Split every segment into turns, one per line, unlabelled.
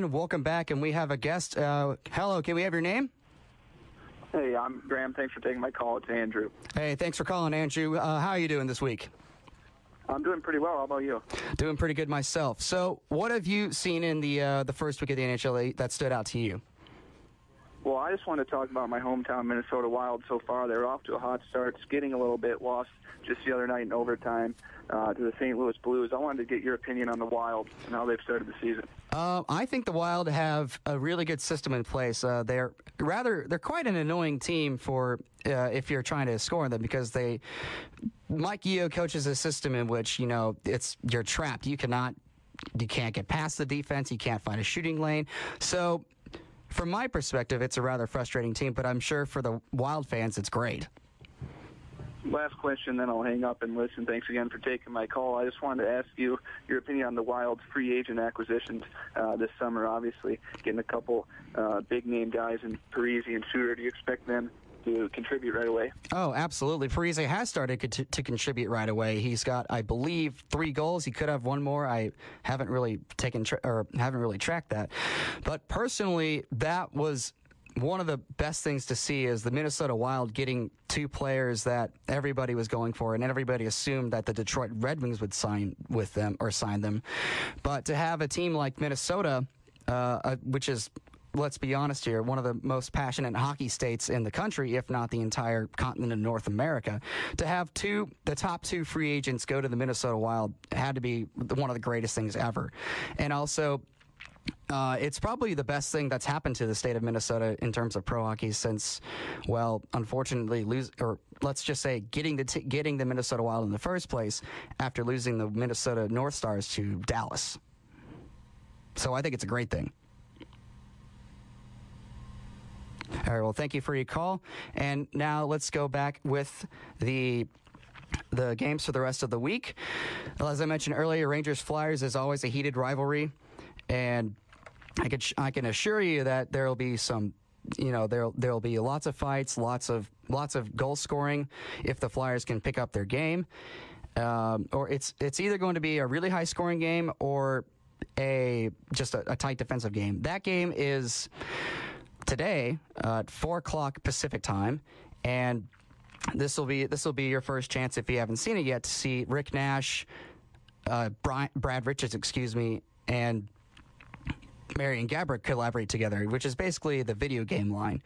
fan. Welcome back, and we have a guest. Hello, can we have your name?
Hey, I'm Graham. Thanks for taking my call. It's Andrew.
Hey, thanks for calling, Andrew. How are you doing this week?
I'm doing pretty well. How about you?
Doing pretty good myself. So, what have you seen in the first week of the NHL that stood out to you?
Well, I just want to talk about my hometown Minnesota Wild so far. They're off to a hot start, skidding a little bit, lost just the other night in overtime to the St. Louis Blues. I wanted to get your opinion on the Wild and how they've started the season. I
think the Wild have a really good system in place. They're quite an annoying team for if you're trying to score on them, because Mike Yeo coaches a system in which, you're trapped. You can't get past the defense. You can't find a shooting lane. So from my perspective, it's a rather frustrating team, but I'm sure for the Wild fans, it's great.
Last question, then I'll hang up and listen. Thanks again for taking my call. I just wanted to ask you your opinion on the Wild's free agent acquisitions this summer. Obviously, getting a couple big-name guys in Parise and Suter. Do you expect them to contribute right away?
Oh, absolutely. Parise has started to contribute right away. He's got, I believe, 3 goals. He could have one more. I haven't really tracked that. But personally, that was one of the best things to see, is the Minnesota Wild getting 2 players that everybody was going for, and everybody assumed that the Detroit Red Wings would sign them. But to have a team like Minnesota, which is, let's be honest here, one of the most passionate hockey states in the country, if not the entire continent of North America, to have the top 2 free agents go to the Minnesota Wild had to be one of the greatest things ever. And also, it's probably the best thing that's happened to the state of Minnesota in terms of pro hockey since, well, unfortunately, let's just say getting the Minnesota Wild in the first place after losing the Minnesota North Stars to Dallas. So I think it's a great thing. All right, well, thank you for your call. And now let's go back with the games for the rest of the week. Well, as I mentioned earlier, Rangers-Flyers is always a heated rivalry, and I can assure you that there will be some, there'll be lots of fights, lots of goal scoring if the Flyers can pick up their game, or it's either going to be a really high scoring game or just a tight defensive game. That game is today at 4 o'clock Pacific time, and this will be your first chance, if you haven't seen it yet, to see Rick Nash, Brad Richards, and Marian Gaborik collaborate together, which is basically the video game line.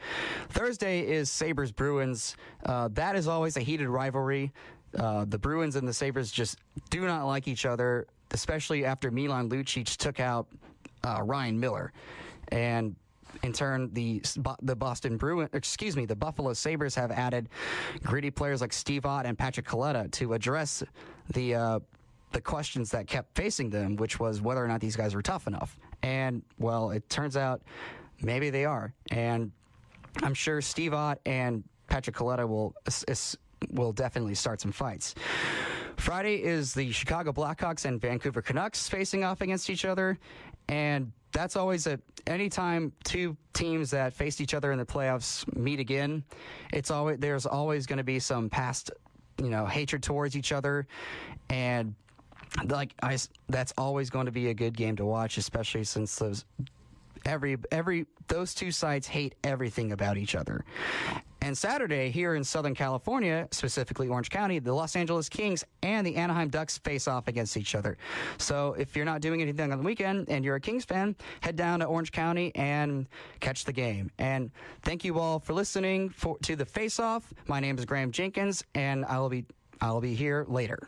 Thursday is Sabres-Bruins. That is always a heated rivalry. The Bruins and the Sabres just do not like each other, especially after Milan Lucic took out Ryan Miller. And in turn, the Buffalo Sabres have added gritty players like Steve Ott and Patrick Kaleta to address the questions that kept facing them, which was whether or not these guys were tough enough. And, well, it turns out maybe they are. And I'm sure Steve Ott and Patrick Kaleta will definitely start some fights. Friday is the Chicago Blackhawks and Vancouver Canucks facing off against each other. And that's always anytime 2 teams that faced each other in the playoffs meet again, there's always going to be some past, hatred towards each other. And that's always going to be a good game to watch, especially since those 2 sides hate everything about each other. And Saturday, here in Southern California, specifically Orange County, the Los Angeles Kings and the Anaheim Ducks face off against each other. So if you're not doing anything on the weekend and you're a Kings fan, head down to Orange County and catch the game. And thank you all for listening to the Faceoff. My name is Graham Jenkins, and I'll be here later.